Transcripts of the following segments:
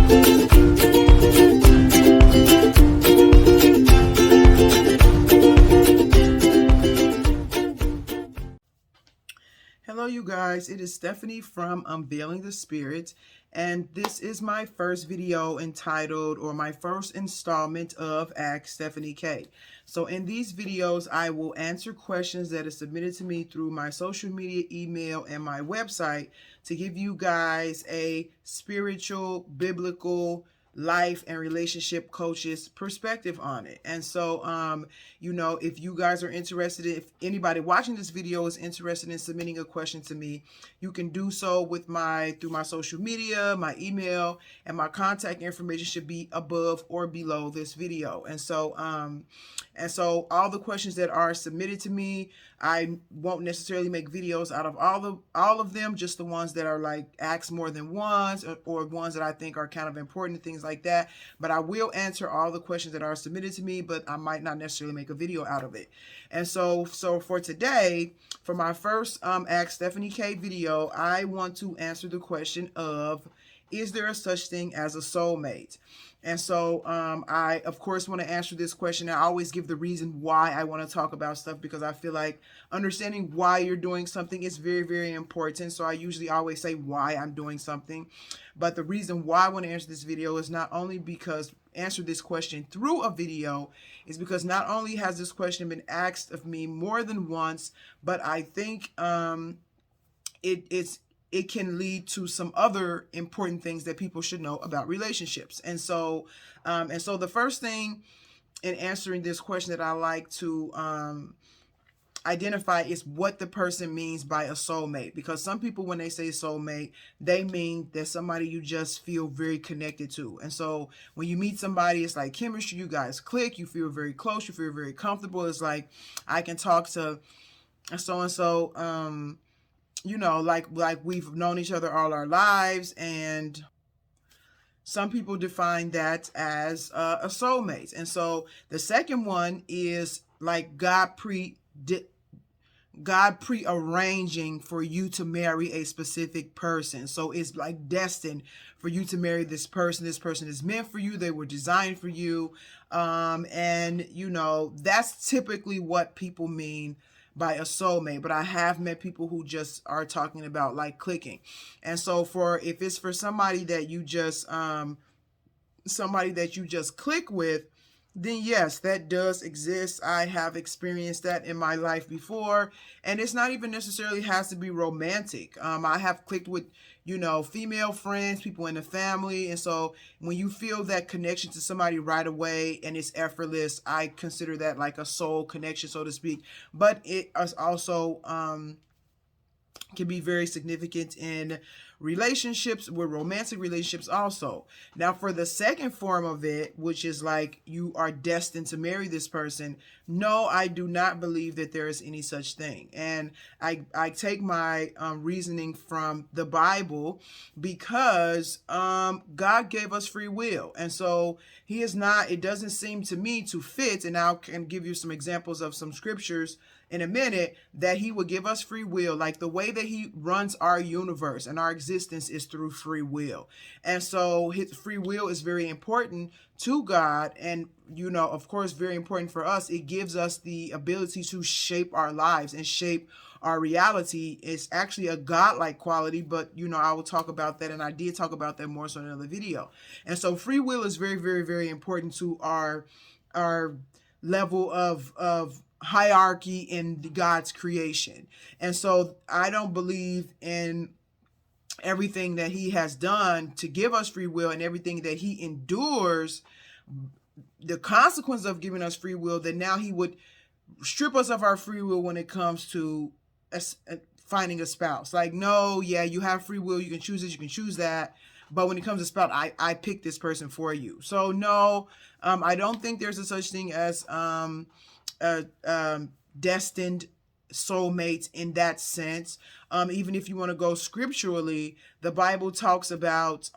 Hello, you guys. It is Stephanie from Unveiling the Spirit, and this is my first video entitled, or my first installment of Ask Stephanie K. So in these videos, I will answer questions that are submitted to me through my social media, email, and my website to give you guys a spiritual, biblical, life and relationship coach's perspective on it. And so if you guys are interested, if anybody watching this video is interested in submitting a question to me, you can do so with through my social media, my email, and my contact information should be above or below this video. And so all the questions that are submitted to me, I won't necessarily make videos out of all of them, just the ones that are like asked more than once, or ones that I think are kind of important, things like that. But I will answer all the questions that are submitted to me, but I might not necessarily make a video out of it. And so for today, for my first Ask Stephanie K video, I want to answer the question of, is there a such thing as a soulmate? And so I, of course, want to answer this question. I always give the reason why I want to talk about stuff, because I feel like understanding why you're doing something is very, very important. So I usually always say why I'm doing something. But the reason why I want to answer this video is not only because answer this question through a video, is because not only has this question been asked of me more than once, but I think it can lead to some other important things that people should know about relationships. And so the first thing in answering this question that I like to identify is what the person means by a soulmate. Because some people, when they say soulmate, they mean that somebody you just feel very connected to. And so when you meet somebody, it's like chemistry, you guys click, you feel very close, you feel very comfortable. It's like, I can talk to so-and-so, like we've known each other all our lives. And some people define that as a soulmate. And so the second one is like God prearranging for you to marry a specific person. So it's like destined for you to marry this person. This person is meant for you. They were designed for you. And that's typically what people mean by a soulmate. But I have met people who just are talking about like clicking. And so if it's for somebody that you just click with, then yes, that does exist. I have experienced that in my life before, and it's not even necessarily has to be romantic. I have clicked with, female friends, people in the family. And so when you feel that connection to somebody right away and it's effortless, I consider that like a soul connection, so to speak. But it is also, can be very significant in relationships, with romantic relationships also. Now, for the second form of it, which is like you are destined to marry this person, no, I do not believe that there is any such thing. And I take my reasoning from the Bible, because God gave us free will. And so it doesn't seem to me to fit, and I can give you some examples of some scriptures in a minute, that he would give us free will. Like the way that he runs our universe and our existence is through free will. And so his free will is very important to God, and of course very important for us. It gives us the ability to shape our lives and shape our reality. It's actually a godlike quality, but I will talk about that, and I did talk about that more so in another video. And so free will is very, very, very important to our level of hierarchy in God's creation. And so I don't believe in everything that he has done to give us free will, and everything that he endures, the consequence of giving us free will, that now he would strip us of our free will when it comes to finding a spouse. Like, no, yeah, you have free will, you can choose this, you can choose that, but when it comes to spouse, I pick this person for you. So no, I don't think there's a such thing as destined soulmates in that sense. Even if you want to go scripturally, the Bible talks about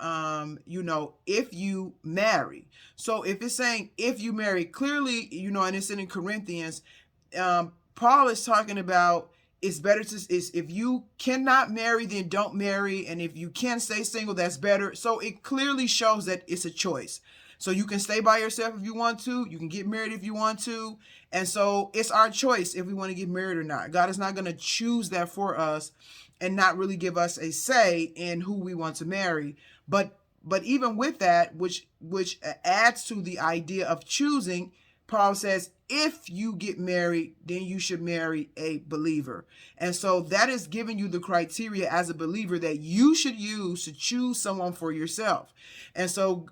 if you marry. So if it's saying if you marry, clearly, and it's in Corinthians, Paul is talking about it's better to, is if you cannot marry, then don't marry, and if you can stay single, that's better. So it clearly shows that it's a choice. So you can stay by yourself if you want to, you can get married if you want to, and so it's our choice if we want to get married or not. God is not going to choose that for us and not really give us a say in who we want to marry. But even with that, which adds to the idea of choosing, Paul says, if you get married, then you should marry a believer. And so that is giving you the criteria as a believer that you should use to choose someone for yourself. And so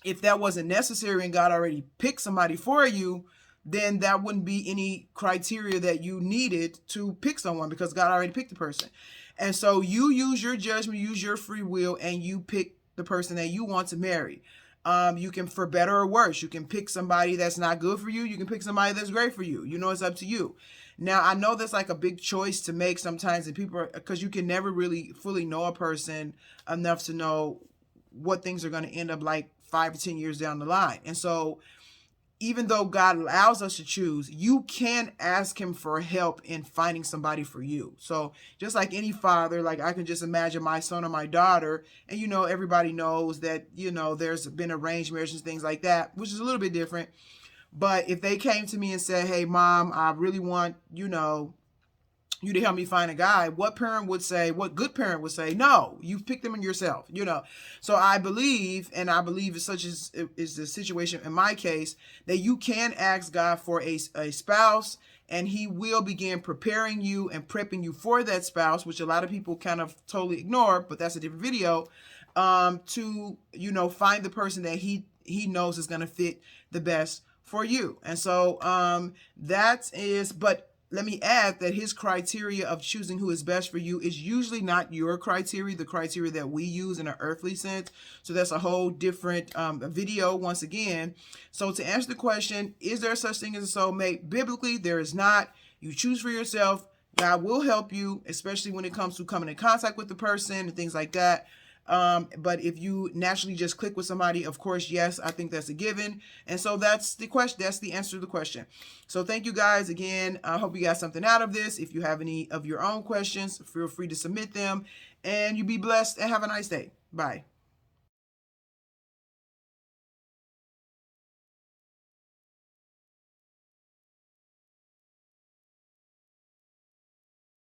if that wasn't necessary and God already picked somebody for you, then that wouldn't be any criteria that you needed to pick someone, because God already picked the person. And so you use your judgment, use your free will, and you pick the person that you want to marry. You can, for better or worse, you can pick somebody that's not good for you. You can pick somebody that's great for you. You know, it's up to you. Now, I know that's like a big choice to make sometimes, and people are, because you can never really fully know a person enough to know what things are going to end up like 5 to 10 years down the line. And so even though God allows us to choose, you can ask him for help in finding somebody for you. So just like any father, like I can just imagine my son or my daughter, and you know, everybody knows that, you know, there's been arranged marriages and things like that, which is a little bit different. But if they came to me and said, hey, mom, I really want, you know, you to help me find a guy, what parent would say, what good parent would say, no, you've picked them in yourself, you know? So I believe, and I believe as such is the situation in my case, that you can ask God for a spouse, and he will begin preparing you and prepping you for that spouse, which a lot of people kind of totally ignore, but that's a different video, to, you know, find the person that he knows is going to fit the best for you. And so that is, but let me add that his criteria of choosing who is best for you is usually not your criteria, the criteria that we use in an earthly sense. So that's a whole different video once again. So to answer the question, is there such thing as a soulmate? Biblically, there is not. You choose for yourself. God will help you, especially when it comes to coming in contact with the person and things like that. But if you naturally just click with somebody, of course, yes, I think that's a given. And so that's the question. That's the answer to the question. So thank you guys again. I hope you got something out of this. If you have any of your own questions, feel free to submit them, and you be blessed and have a nice day. Bye.